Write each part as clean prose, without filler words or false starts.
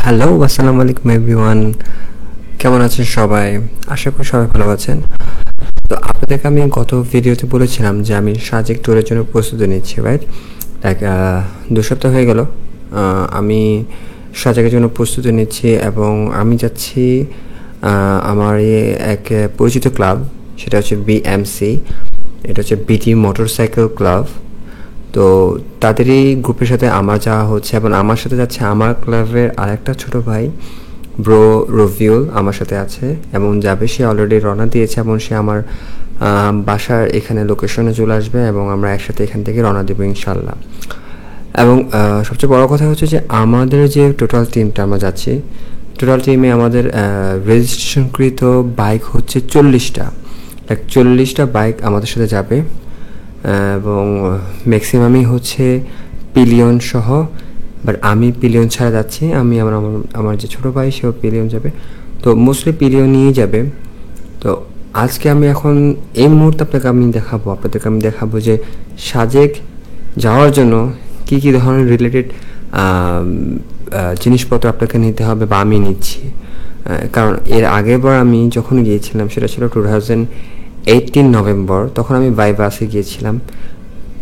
Hello, আসসালামু আলাইকুম everyone. কেমন আছেন সবাই? আশা করি সবাই ভালো আছেন। তো আপনাদেরকে আমি গত ভিডিওতে বলেছিলাম যে আমি সাজেক ট্যুরের জন্য প্রস্তুতি নিচ্ছি, রাইট? লাইক 2 সপ্তাহ হয়ে গেল আমি সাজেকের জন্য প্রস্তুতি নিচ্ছি এবং আমি যাচ্ছি আমার এক পরিচিত ক্লাব, সেটা হচ্ছে বিএমসি। এটা হচ্ছে বিটি মোটরসাইকেল ক্লাব। তো তাদেরই গ্রুপের সাথে আমার যাওয়া হচ্ছে এবং আমার সাথে যাচ্ছে আমার ক্লাবের আরেকটা ছোট ভাই ব্রো রবিউল আমার সাথে আছে এবং যাবে। সে অলরেডি রওনা দিয়েছে এবং সে আমার বাসার এখানে লোকেশনে চলে আসবে এবং আমরা একসাথে এখান থেকে রওনা দেবো ইনশাল্লাহ। এবং সবচেয়ে বড় কথা হচ্ছে যে আমাদের যে টোটাল টিমটা আমরা যাচ্ছি, টোটাল টিমে আমাদের রেজিস্ট্রেশনকৃত বাইক হচ্ছে 40টা। 40টা বাইক আমাদের সাথে যাবে এবং ম্যাক্সিমামই হচ্ছে পিলিয়ন সহ, বাট আমি পিলিয়ন ছাড়া যাচ্ছি। আমি আমার যে ছোটো ভাই সেও পিলিয়ন যাবে, তো মোস্টলি পিলিয়ন নিয়েই যাবে। তো আজকে আমি এখন এই মুহূর্তে আপনাদেরকে আমি দেখাবো যে সাজেক যাওয়ার জন্য কী কী ধরনের রিলেটেড জিনিসপত্র আপনাকে নিতে হবে বা আমি নিচ্ছি। কারণ এর আগেরবার আমি যখন গিয়েছিলাম সেটা ছিল 2018 নভেম্বর, তখন আমি বাই বাসে গিয়েছিলাম।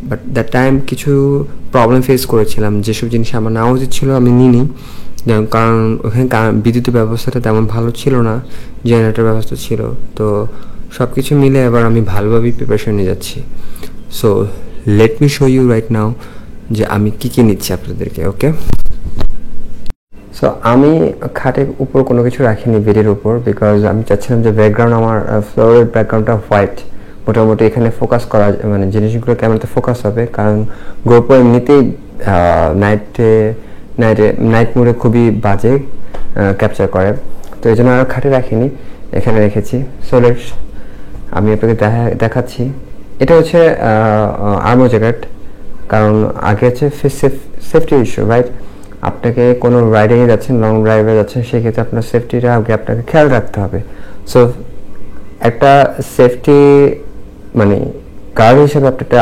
বাট দ্যাট টাইম কিছু প্রবলেম ফেস করেছিলাম, যেসব জিনিস আমার নেওয়া উচিত ছিল আমি নিইনি। কারণ ওখানে বিদ্যুতের ব্যবস্থাটা তেমন ভালো ছিল না, জেনারেটর ব্যবস্থা ছিল। তো সব কিছু মিলে এবার আমি ভালোভাবেই প্রিপারেশন নিয়ে যাচ্ছি। So let me show you right now যে আমি কী কী নিচ্ছি আপনাদেরকে। ওকে, সো আমি খাটের উপর কোনো কিছু রাখিনি, বেডের উপর, বিকজ আমি চাচ্ছিলাম যে ব্যাকগ্রাউন্ড, আমার ফ্লোরের ব্যাকগ্রাউন্ডটা হোয়াইট। মোটামুটি এখানে ফোকাস করা, মানে জিনিসগুলো ক্যামেরাতে ফোকাস হবে, কারণ গোপ্রো এমনিতেই নাইট মোডে খুবই বাজে ক্যাপচার করে। তো এই জন্য আর খাটে রাখিনি, এখানে রেখেছি। সো লেটস আমি আপনাকে দেখাচ্ছি। এটা হচ্ছে আর্মো জ্যাকেট, কারণ আগে হচ্ছে সেফটি ইস্যু, রাইট? আপনাকে কোনো রাইডিংয়ে যাচ্ছেন, লং ড্রাইভে যাচ্ছেন, সেক্ষেত্রে আপনার সেফটিটা আগে আপনাকে খেয়াল রাখতে হবে। সো একটা সেফটি মানে গার্ড হিসেবে আপনি একটা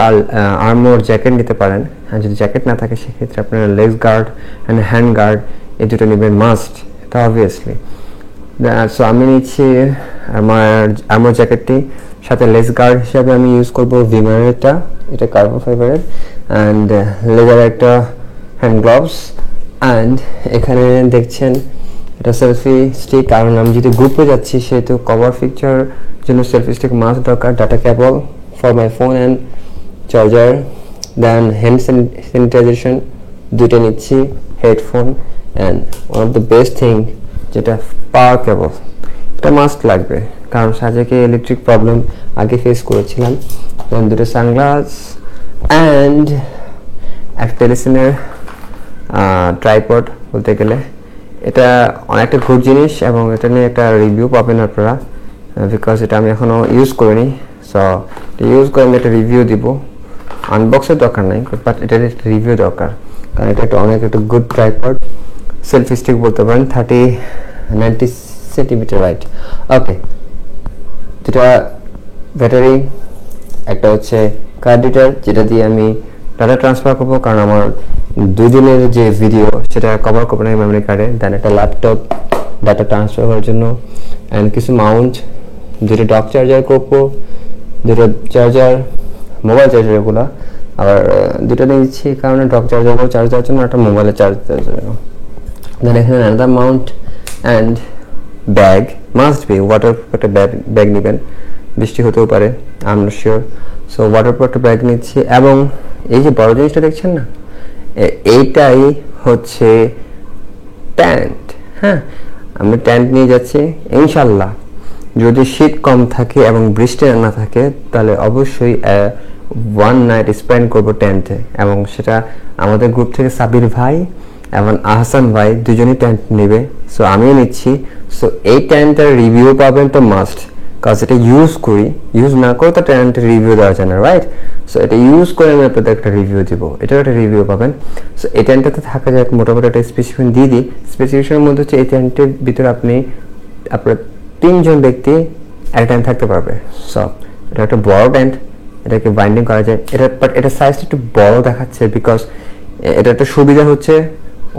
আর্মোর জ্যাকেট নিতে পারেন। হ্যাঁ, যদি জ্যাকেট না থাকে সেক্ষেত্রে আপনার leg guard and hand guard এই দুটো নেবেন মাস্ট, এটা অবভিয়াসলি। সো আমি নিচ্ছি আমার আর্মোর জ্যাকেটটি, সাথে লেস গার্ড হিসাবে আমি ইউজ করবো ভিমারেরটা, এটা কার্বন ফাইবারের, অ্যান্ড লেজার একটা হ্যান্ড গ্লাভস। অ্যান্ড এখানে দেখছেন এটা সেলফি স্টিক, কারণ আমি যদি গ্রুপে যাচ্ছি সেহেতু কভার পিকচার জন্য সেলফি স্টিক মাস্ট দরকার। Data cable for my phone and charger, then hand sanitisation দুটো নিচ্ছি, headphone, and one of the best thing যেটা পাওয়ার কেবল, এটা মাস্ট লাগবে, কারণ সাজেকে ইলেকট্রিক প্রবলেম আগে ফেস করেছিলাম। দেন দুটো সানগ্লাস অ্যান্ড একটা টেলিসিনের ট্রাইপড বলতে গেলে। এটা অনেকটা গুড জিনিস এবং এটা নিয়ে একটা রিভিউ পাবেন আপনারা, বিকজ এটা আমি এখনও ইউজ করিনি। সো এটা ইউজ করে আমি একটা রিভিউ দিব। আনবক্সের দরকার নাই, বাট এটার একটা রিভিউ দরকার, কারণ এটা একটা গুড ট্রাইপড, সেলফি স্টিক বলতে পারেন, 90 সেন্টিমিটার, রাইট? ওকে, দুটা ব্যাটারি, একটা হচ্ছে কার্ড রিডার যেটা দিয়ে আমি ডাটা ট্রান্সফার করবো, কারণ আমার দুদিনের যে ভিডিও সেটা কভার করবো না মেমোরি কার্ডে। দেন একটা ল্যাপটপ ডাটা ট্রান্সফার করার জন্য, অ্যান্ড কিছু মাউন্ট, দুটো ডক চার্জার করবো, দুটো চার্জার, মোবাইল চার্জার এগুলো আবার দুটো নিয়েছি, কারণ ডক চার্জার চার্জ দেওয়ার জন্য, একটা মোবাইলে চার্জ দেওয়ার জন্য। দেন এখানে আলাদা Mount and bag, must be waterproof একটা ব্যাগ নেবেন, বৃষ্টি হতেও পারে, I am not sure. So waterproof একটা ব্যাগ নিচ্ছি। এবং এই যে বড় জিনিসটা দেখছেন না, এইটাই হচ্ছে ট্যান্ট। হ্যাঁ, আমি ট্যান্ট নিয়ে যাচ্ছি ইনশাল্লাহ। যদি শীত কম থাকে এবং বৃষ্টি না থাকে তাহলে অবশ্যই 1 নাইট স্পেন্ড করবো ট্যান্টে, এবং সেটা আমাদের গ্রুপ থেকে সাবির ভাই এবং আহসান ভাই দুজনেই ট্যান্ট নেবে। সো আমিও নিচ্ছি। সো এই ট্যান্টের রিভিউ পাবেন তো মাস্ট, কারণ এটা ইউজ না করে তো ট্যান্টের রিভিউ দেওয়া যায় না, রাইট? সো এটা ইউজ করে আমি আপনাদের একটা রিভিউ দিব, এটাও একটা রিভিউ পাবেন। সো এই ট্যান্টটাতে থাকা যায় মোটামুটি একটা স্পেসিফিকেশন দিয়ে দিই। স্পেসিফিকেশনের মধ্যে হচ্ছে এই ট্যান্টের ভিতরে আপনার 3 জন ব্যক্তি এক টাইম থাকতে পারবে। সো এটা একটা বড় ট্যান্ট, এটাকে বাইন্ডিং করা যায়। বাট এটা সাইজটা একটু বড় দেখাচ্ছে, বিকজ এটা একটা সুবিধা হচ্ছে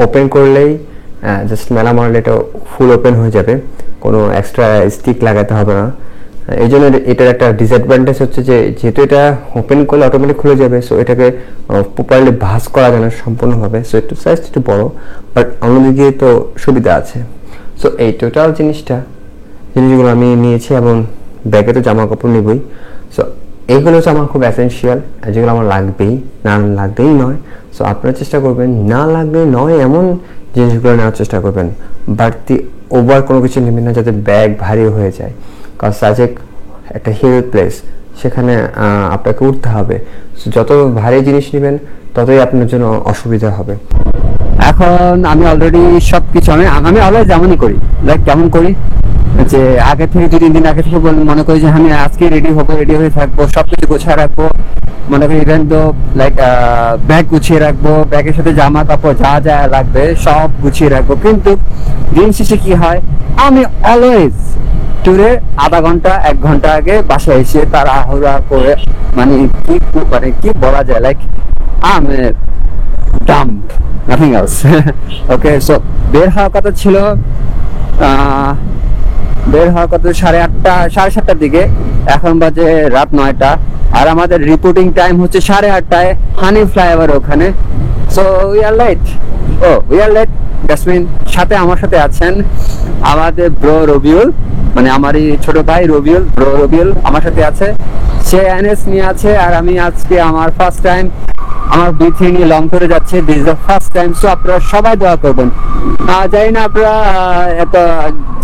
ওপেন করলেই জাস্ট মেলা মডেল এটা ফুল ওপেন হয়ে যাবে, কোনো এক্সট্রা স্টিক লাগাতে হবে না। এই জন্য এটার একটা ডিসঅ্যাডভান্টেজ হচ্ছে যে যেহেতু এটা ওপেন করলে অটোমেটিক খুলে যাবে, সো এটাকে প্রপারলি ভাঁজ করা যায় না সম্পূর্ণভাবে, সো একটু সাইজটা একটু বড়, বাট অন্যদিকে তো সুবিধা আছে। সো এই টোটাল জিনিসগুলো আমি নিয়েছি, এবং ব্যাগে তো জামা কাপড় নিবই। সো এইগুলো হচ্ছে আমার খুব এসেনশিয়াল, যেগুলো আমার লাগবেই, না লাগবেই নয়। সো আপনারা চেষ্টা করবেন না লাগবে নয় এমন জিনিসগুলো নেওয়ার চেষ্টা করবেন, বাড়তি ওভার কোনো কিছু নেবেন না যাতে ব্যাগ ভারী হয়ে যায়, কারণ সাজেক একটা হিল প্লেস, সেখানে আপনাকে উঠতে হবে। সো যত ভারী জিনিস নেবেন ততই আপনার জন্য অসুবিধা হবে। এখন আমি অলরেডি সবকিছু আমি অলরেডি যেমনই করি, লাইক কেমন করি যে আগে থেকে 2-3 দিন আগে থেকে মনে করি যে আমি আজকে রেডি হয়ে থাকবো, সবকিছু গোছায় রাখবো, মনে করি ইভেন তো লাইক ব্যাগ গুছিয়ে রাখবো, ব্যাগের সাথে জামা কাপড় যা যা লাগবে সব গুছিয়ে রাখবো। কিন্তু দিন শেষে কি হয়, আমি অলওয়েজ ট্যুরে আধা ঘন্টা 1 ঘন্টা আগে বাসায় এসে তাড়াহুড়া করে মানে কি বলা যায়, লাইক আমি ডাম্প, নাথিং এলস। ওকে, সো বের হওয়ার কথা ছিল 8:30 7:30টার দিকে, এখন বাজে রাত 9টা, আর আমাদের রিপোর্টিং টাইম হচ্ছে 8:30টায় হানি ফ্লাইওভার ওখানে। So we are late, Jasmine সাথে আমার সাথে আছেন আমাদের ব্রো রবিউল, মানে আমারই ছোট ভাই রবিউল আমার সাথে আছে, সে এনএস নিয়ে আছে, আর আমি আজকে আমার ফার্স্ট টাইম আমার B3 নিয়ে লং ট্যুরে যাচ্ছে, this is the first time. So আপনারা সবাই দোয়া করবেন। জানি না আপনারা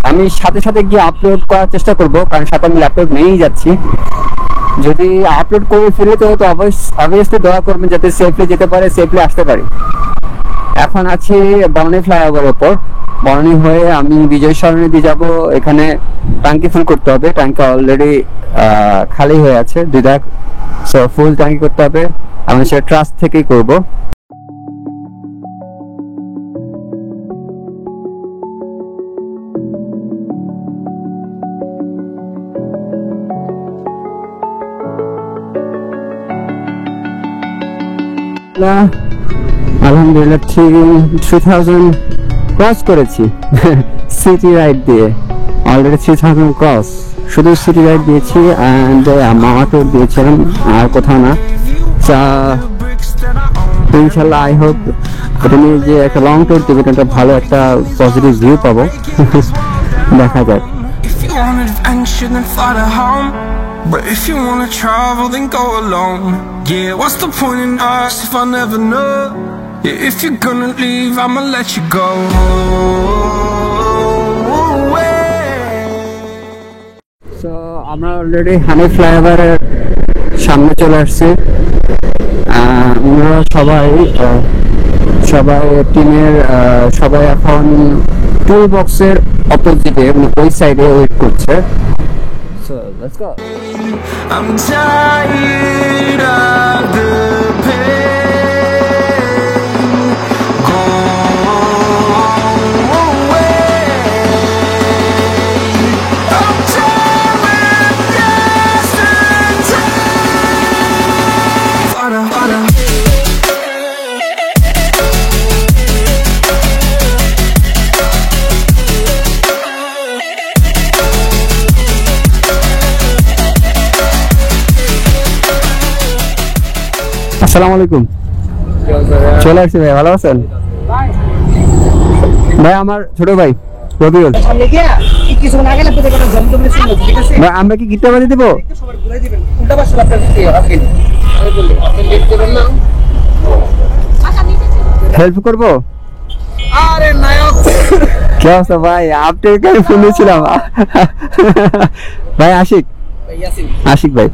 আমি সাথে সাথে গিয়ে আপলোড করার চেষ্টা করবো, কারণ সাথে আমি ল্যাপটপ নিয়েই যাচ্ছি। যদি আপলোড করে ফেলে তো অবভিয়াসলি দোয়া করবেন যাতে সেফলি যেতে পারে, সেফলি আসতে পারি। এখন আছি বনানী ফ্লাইওভার ওপর, বনানী হয়ে আমি বিজয় সরণি দিয়ে যাবো। এখানে ট্যাঙ্কি ফুল করতে হবে, ট্যাঙ্কি অলরেডি খালি হয়ে আছে 2 দাগ, সো ফুল ট্যাঙ্কি করতে হবে। আমি সেটা ট্রাস্ট থেকেই করবো। আলহামদুলিল্লাহ 3000 ক্রস করেছি সিটি রাইড দিয়ে, অলরেডি 3000 ক্রস, শুধু সিটি রাইড দিয়েছি অ্যান্ড মামাটো দিয়েছিলাম, আর কোথাও না। ইনশাল্লাহ আই হোপ এটা নিয়ে যে একটা লং ট্যুর দেবে, একটা ভালো একটা পজিটিভ ভিউ পাবো। দেখা যাক। But if you wanna travel, then go alone. Yeah, what's the point in us if I never know? Yeah, if you're gonna leave, I'ma let you go. So আমরা already হানি ফ্লাইওভারের সামনে চলে আসছি। আমরা সবাই টিমের সবাই এখন টুল বক্সের অপোজিটে, ওই সাইডে ওয়েট করছে। So let's go. I'm tired of the pain. Go away. I'm tired of yesterday. Harder. আসসালামু আলাইকুম, চলে আসছি ভাই, ভালো আছেন ভাই? আমার ছোট ভাই রবিউল ভাই, আমরা কি গিটার বাজিয়ে দেবো? হেল্প করবো? আরে নায়ক কি অবস্থা ভাই? আপনাকে ফোন দিয়েছিলাম ভাই, আশিক ভাই,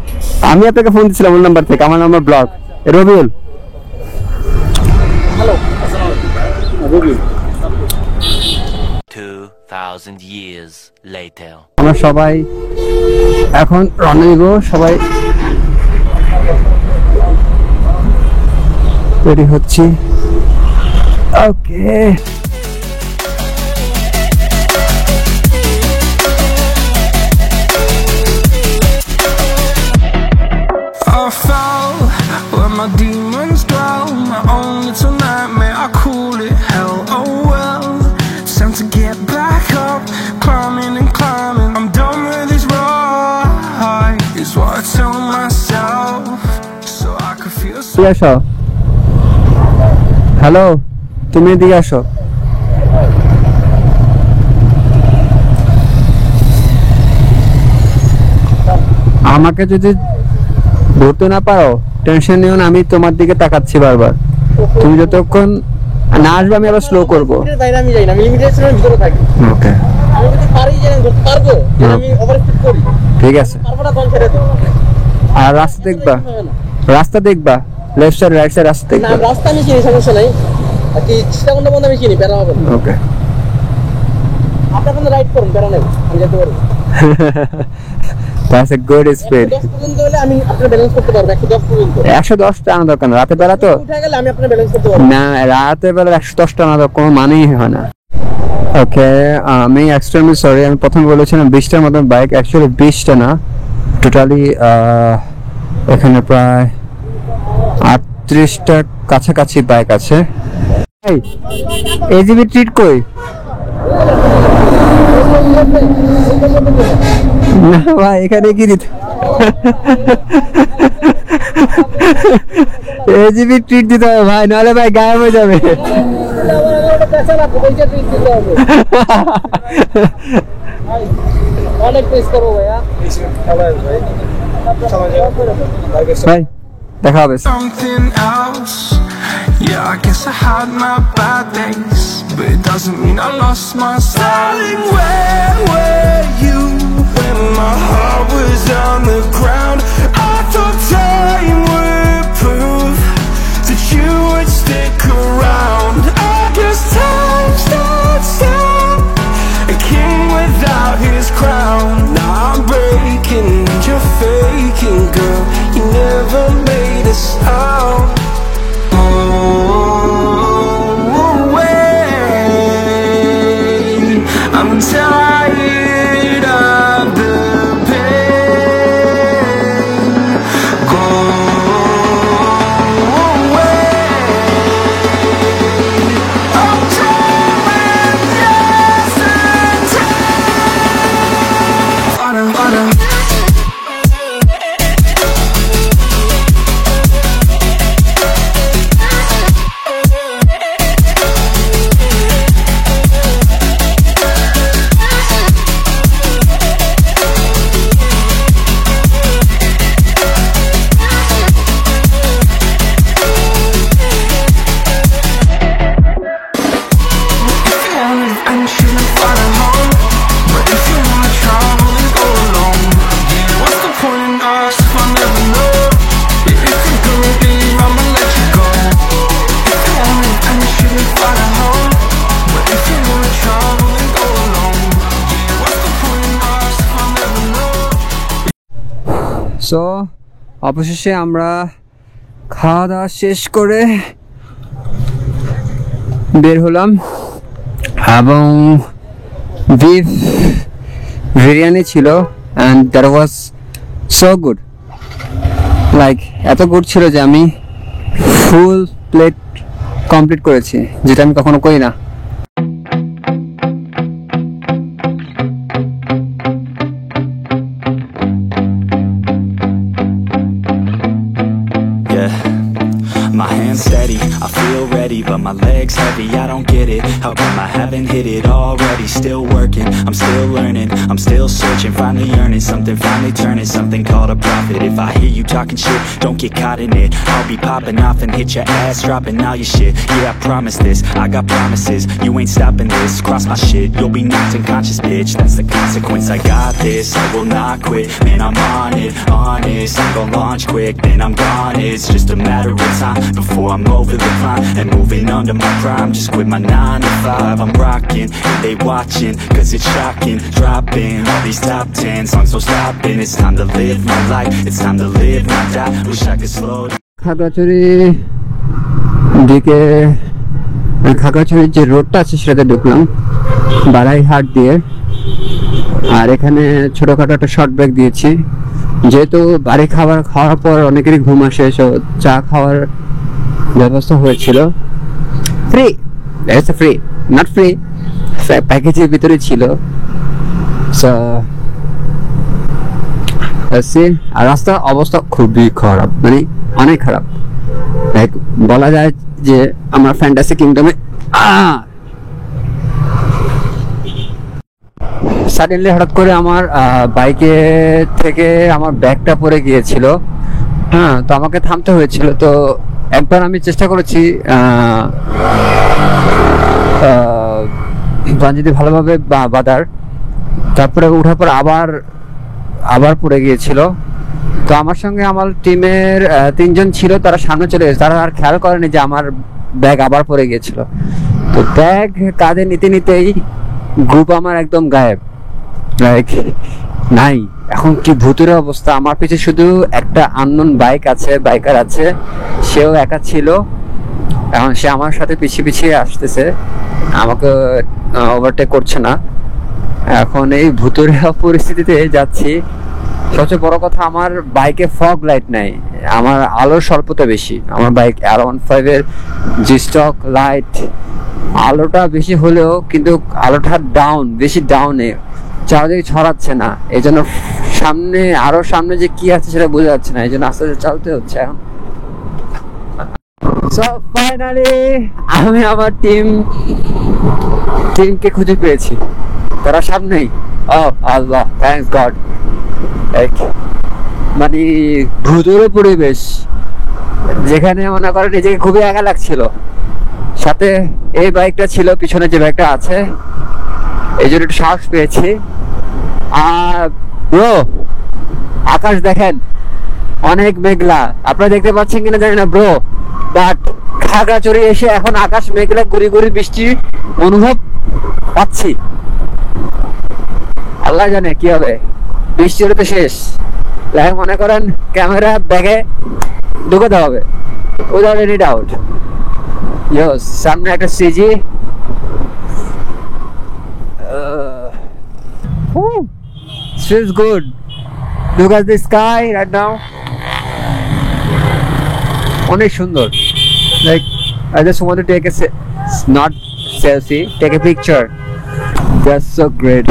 আমি আপনাকে ফোন দিয়েছিলাম ওই নাম্বার থেকে, আমার number block. Rabiul, hello, 2000 years later. আমরা সবাই এখন রওনা দিব, সবাই রেডি হচ্ছি। ওকে, I fell where my demons dwell, my own little nightmare, I call it hell. Oh well, tell myself so I could feel তুই আসো, হ্যালো, তুমি এদিকে আসো। আমাকে যদি ধরতে না পারো টেনশন নিও না, আমি তোমার দিকে তাকাচ্ছি বারবার। তুমি যতক্ষণ না আসবে আমি আবার স্লো করবো। বাইরে আমি যাই না, আমি লিমিটেশনের ভিতরে থাকি। ওকে, আমি যদি পারি যে ধরতে পারবো, যে আমি ওভারস্পিড করি, ঠিক আছে। পারবো না তখন ছেড়ে দেবো। আর রাস্তা দেখবা, রাস্তা দেখবা, লেফট সাইড রাইট সাইড রাস্তা না, দেখবা। রাস্তা আমি চিনি, সমস্যা নাই। আর কি চিটাগন্ড বন্ধ আমি চিনি, প্যারা হবে না। ওকে, আপনার কোনো রাইড করুন, প্যারা নেই, আমি যেতে পারবো। That's a good speed. 10 পর্যন্ত হলে আমি আপনার ব্যালেন্স করতে পারবো, 110 পর্যন্ত। 110 টানা দরকার না, রাতের বেলা তো। উঠে গেলে আমি আপনার ব্যালেন্স করতে পারবো। না, রাতের বেলা 110 টানা তো কোনো মানেই হয় না। ওকে, আমি এক্সট্রিমলি সরি, আমি প্রথমে বলেছিলাম 20টার মতন বাইক, অ্যাকচুয়ালি 20টা না, টোটালি এখানে প্রায় 38টার কাছাকাছি বাইক আছে। এই এজিবি ট্রিট কই? না ভাই, এখানে কি দিতে এজিবি ট্রিট দিতে হবে ভাই, নাহলে ভাই গায়েব হয়ে যাবে। অনেক প্রেস করবো ভাইয়া। ভাই দেখা হবে। something else. Yeah, I guess I had my bad days, but it doesn't mean I lost my style. Darling, where were you when my heart was on the ground? I thought time would prove that you would stick around. I guess time starts down, a king without his crown. Now I'm breaking and you're faking, girl. You never made a sound. I'm tired of the pain. Go away. I'm tired of yesterday. So অবশেষে আমরা খাওয়া দাওয়া শেষ করে বের হলাম, এবং beef biryani ছিল, and that was so good. Like এত গুড ছিল যে আমি ফুল প্লেট কমপ্লিট করেছি, যেটা আমি কখনো করি না। Yeah, my hands steady, I feel ready, but my legs heavy, I don't get it. How come I haven't hit it already? Still working, I'm still learning, I'm still searching, finally earning something, finally turning something called a profit. If I hear you talking shit, don't get caught in it. I'll be popping off and hit your ass, dropping all your shit. Yeah, I promise this, I got promises, you ain't stopping this. Cross my shit, you'll be knocked unconscious, bitch. That's the consequence, I got this, I will not quit. Man, I'm on it, honest, I'm gon' launch quick, then I'm gone. It's just a matter of time before I'm over the climb and moving under my prime. Just quit my 9 to 5, I'm rocking, and they watching, cause it's shocking. Dropping all these top 10 songs, so stopping. It's time to live my life, it's time to live, not die. Wish I could slow down. Khagrachari দিকে, খাগড়াছড়ির যে রোডটা আছে সেটাতে ঢুকলাম বারাইহাট দিয়ে, আর এখানে ছোটখাটো একটা শর্ট ব্রেক দিয়েছি, যেহেতু বাড়ি খাওয়ার পর অনেকেরই ঘুম আসে, সো চা খাওয়ার ব্যবস্থা হয়েছিল। ফ্রি, ফ্রি নট ফ্রি, প্যাকেজের ভিতরে ছিল। সো আর রাস্তার অবস্থা খুবই খারাপ, মানে অনেক খারাপ। বলা যায় যে আমরা ফ্যান্টাসি কিংডমে সাডেনলি হঠাৎ করে আমার বাইকে থেকে আমার ব্যাগটা পড়ে গিয়েছিল। হ্যাঁ, তো আমাকে থামতে হয়েছিল। তো একবার আমি চেষ্টা করেছি যদি ভালোভাবে বাঁধার, তারপরে উঠার পর আবার পড়ে গিয়েছিল। তো আমার সঙ্গে আমার টিমের 3 জন ছিল, তারা সামনে চলে গেছে, তারা আর খেয়াল করেনি যে আমার ব্যাগ আবার পড়ে গিয়েছিল। তো ব্যাগ কাঁধে নিতে নিতেই গ্রুপ আমার একদম গায়েব, লাইক নাই। এখন কি ভুতুরে অবস্থা। আমার পিছে শুধু একটা আননোন বাইকার আছে, সেও একা ছিল। এখন সে আমার সাথে পিছিয়ে আসতেছে, আমাকে ওভারটেক করছে না। এখন এই ভুতুরে পরিস্থিতিতে যাচ্ছি। সবচেয়ে বড় কথা, আমার বাইকে ফগ লাইট নাই, আমার আলোর স্বল্পতা বেশি। আমার বাইক R15 এর G-Stock লাইট, আলোটা বেশি হলেও কিন্তু আলোটা বেশি ডাউনে চারদিকে ছড়াচ্ছে না। এই জন্য সামনে যে কি আছে সেটা বোঝা যাচ্ছে না, এই জন্য আস্তে আস্তে চালতে হচ্ছে। এখন সো ফাইনালি আমি আমার টিমকে খুঁজে পেয়েছি, তারা সামনেই। ও আল্লাহ, থ্যাঙ্কস গড। মানে ভুতুরে পরিবেশ, যেখানে মনে করেন নিজেকে খুবই একা লাগছিল। সাথে এই বাইকটা ছিল, পিছনে যে বাইকটা আছে, এই জন্য একটু সাহস পেয়েছি। আর ব্রো, আকাশ দেখেন, অনেক মেঘলা। আপনারা দেখতে পাচ্ছেন কিনা জানি না ব্রো, বাট খাগড়াছড়ি এসে এখন আকাশ মেঘলা, গুড়ি গুড়ি বৃষ্টি অনুভব পাচ্ছি। আল্লাহ জানে কি হবে, বৃষ্টি হলে তো শেষ। মনে করেন ক্যামেরা ব্যাগে ঢুকে দেওয়া হবে, উইদাউট এনি ডাউট। সামনে একটা CG, feels good. Look at the sky right now. অনেক সুন্দর। Like I just want to take not selfie, take a picture. That's so great.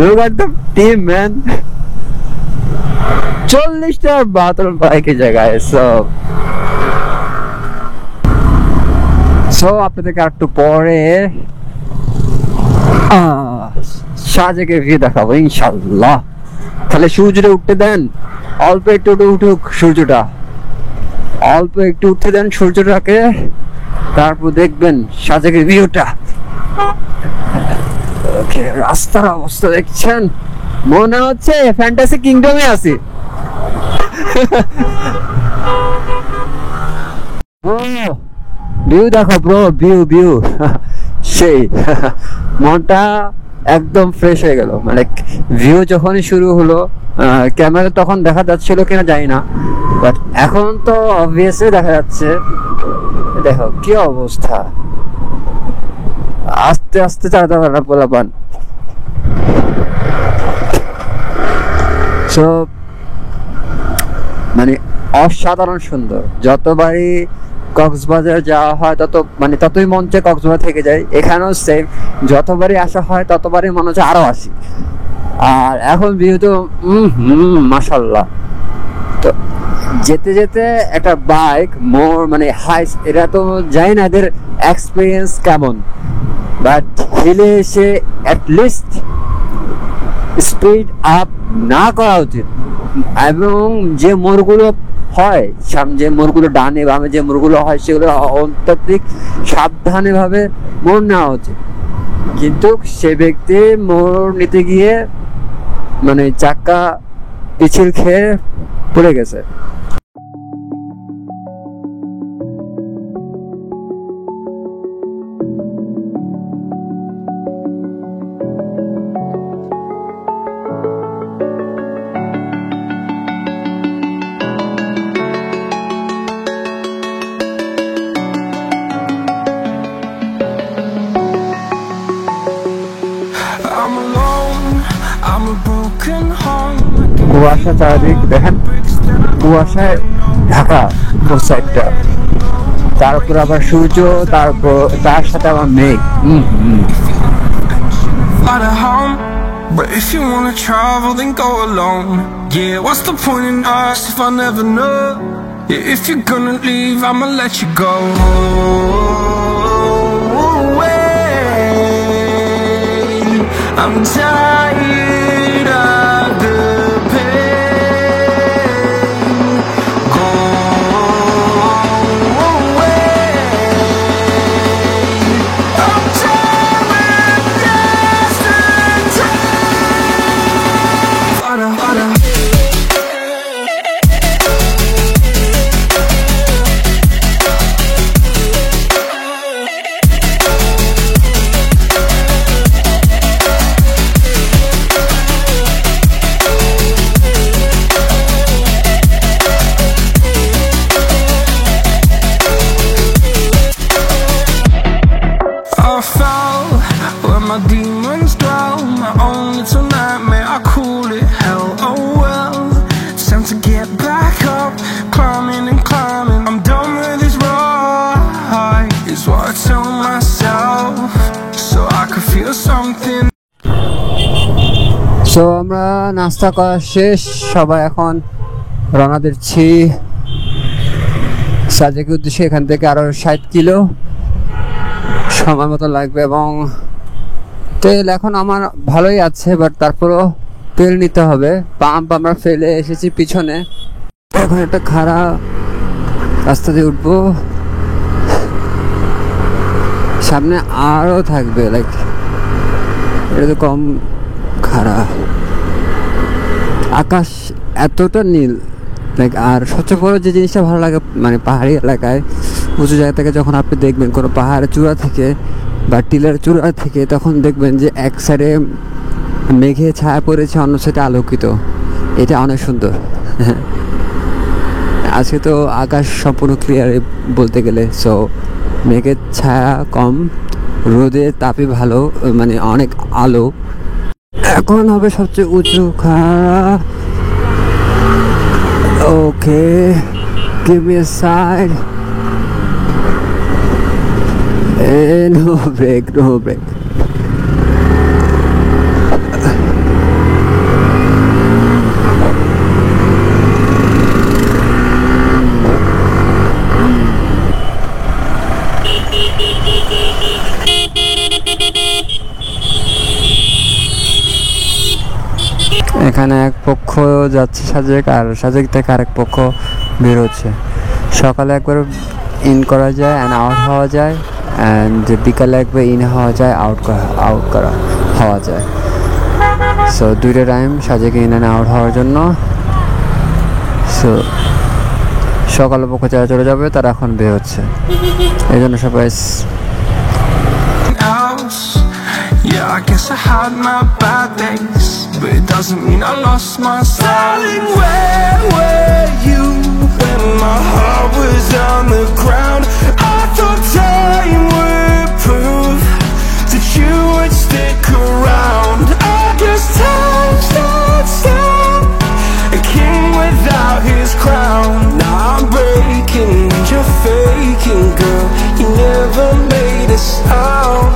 Look at the team, man. 40টা বাতল বাইকে জায়গায়। So আপনাদেরকে একটু পরে শাহজাহানের ভিউ দেখাবো ইনশাল্লাহ। তাহলে সূর্যটা উঠতে দেন, অল্প একটু উঠুক সূর্যটা, অল্প একটু উঠতে দেন সূর্যটাকে, তারপর দেখবেন শাহজাহানের ভিউটা। ওকে, রাস্তার অবস্থা দেখছেন, মনে হচ্ছে ফ্যান্টাসি কিংডমে আছি। ভিউ দেখো ব্রো, ভিউ সেই মনটা একদম ফ্রেশ হয়ে গেল। মানে ভিউ যখনই শুরু হলো, ক্যামেরা তখন দেখা যাচ্ছিল কিনা জানি না, বাট এখন তো অবভিয়াসলি দেখা যাচ্ছে। দেখো কি অবস্থা, আস্তে আস্তে চালাতে পারে না পোলাপান। সো মানে অসাধারণ সুন্দর। যতবারই কক্সবাজার যাওয়া হয় ততই মন চায় কক্সবাজার থেকে যাই। এখানেও সেম, যতবারই আসা হয় ততবারই মনে হচ্ছে আরো আসি। আর এখন ভিউ তো মাশাল্লাহ। তো যেতে যেতে একটা বাইক মানে হাই, এটা তো জানি না এদের এক্সপিরিয়েন্স কেমন, বাট হিলে এসে অ্যাটলিস্ট স্পিড আপ না করা উচিত। এবং যে মোড়গুলো হয়, যে মোড়গুলো ডানে বামে যে মোড়গুলো হয়, সেগুলো অত্যধিক সাবধানে ভাবে মোড় নেওয়া উচিত। কিন্তু সে ব্যক্তি মোড় নিতে গিয়ে মানে চাক্কা পিছিল খেয়ে পড়ে গেছে। কুয়াশা চারিদিক দেখেন, কুয়াশায় ঢাকা সাইডটা, তার উপর আবার সূর্য, তার সাথে আবার মেঘ। Fly to home, But if you wanna travel, then go alone. Yeah, what's the point in us if I never know? Yeah, if you're gonna leave, I'ma let you go. I'm tired of the pain. Go away. I'm tired of yesterday. Harder, harder. I fell where my demons dwell. My own little nightmare, I call it hell. Oh well, it's time to get back up. Climbing and climbing, I'm done with this ride, is what I tell myself, so I could feel something. So আমরা নাস্তা করা শেষ, সবাই এখন রওনা দিচ্ছি সাজেকের উদ্দেশ্যে। এখান থেকে আরো 60 কিলো সময় মতো লাগবে, এবং তেল এখন আমার ভালোই আছে, বাট তারপরও তেল নিতে হবে। পাম্প আমরা ফেলে এসেছি পিছনে, এখন একটা খারাপ রাস্তা দিয়ে উঠবো, সামনে আরো থাকবে, লাইক এটা তো কম খারাপ। আকাশ এতটা নীল, লাইক আর সবচেয়ে বড় যে জিনিসটা ভালো লাগে মানে পাহাড়ি এলাকায় উঁচু জায়গা থেকে যখন আপনি দেখবেন কোনো পাহাড়ের চূড়া থেকে বা টিলার চূড়া থেকে, তখন দেখবেন যে এক সাইডে মেঘে ছায়া পড়েছে, অন্য সাইডে আলোকিত। এটা অনেক সুন্দর। আজকে তো আকাশ সম্পূর্ণ ক্লিয়ার বলতে গেলে, সো মেঘের ছায়া কম, রোদের তাপই ভালো, মানে অনেক আলো। এখন হবে সবচেয়ে উঁচু খাড়া। ওকে, give me a side. No break, no break. এখানে এক পক্ষ যাচ্ছে সাজেক, আর সাজেক থেকে আরেক পক্ষ বের হচ্ছে। সকালে একবার ইন করা যায় অ্যান্ড আউট হওয়া যায়, অ্যান্ড বিকালে একবার ইন হওয়া যায়, আউট হওয়া যায়। সো দুইটা টাইম সাজেকে ইন অ্যান্ড আউট হওয়ার জন্য। সো সকালে পক্ষ যারা চলে যাবে তারা এখন বের হচ্ছে, এই জন্য সবাই Yeah, I guess I had my bad days, but it doesn't mean I lost my style. Darling, where were you when my heart was on the ground? I thought time would prove that you would stick around. I guess time stood still, a king without his crown. Now I'm breaking, you're faking, girl. You never made a sound.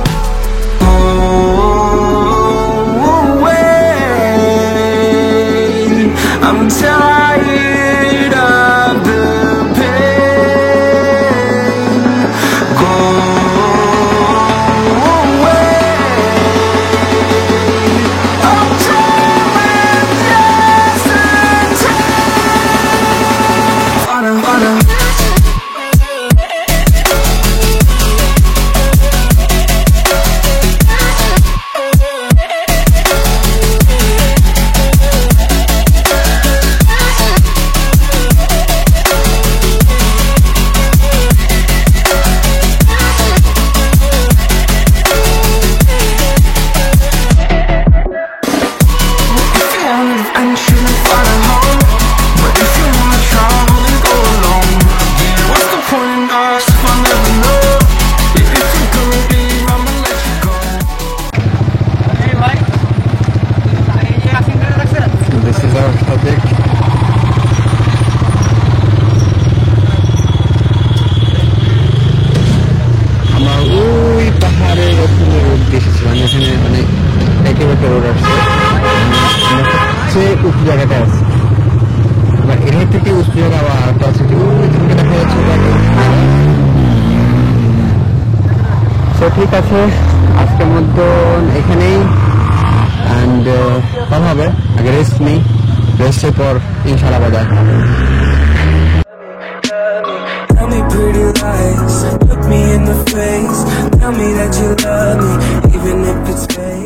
I'm tired of the pain. Go away. I'm tired of yesterday. Harder, harder. আমরা ওই পাহাড়ের ওখানে road দেখেছিলাম, এখানে মানে একেবারে road আসছে। সবচেয়ে উঁচু জায়গাটা আছে, এবার এর থেকে উঁচু জায়গা আবার একটা আছে, দেখা যাচ্ছে। তো ঠিক আছে, আজকের মতন এখানেই, অ্যান্ড কথা হবে। আগে রেস্ট নেই, রেস্টের পর ইনশাআল্লাহ আবার দেখা হবে। Tell me pretty lies, look me in the face. Tell me that you love me, even if it's fake.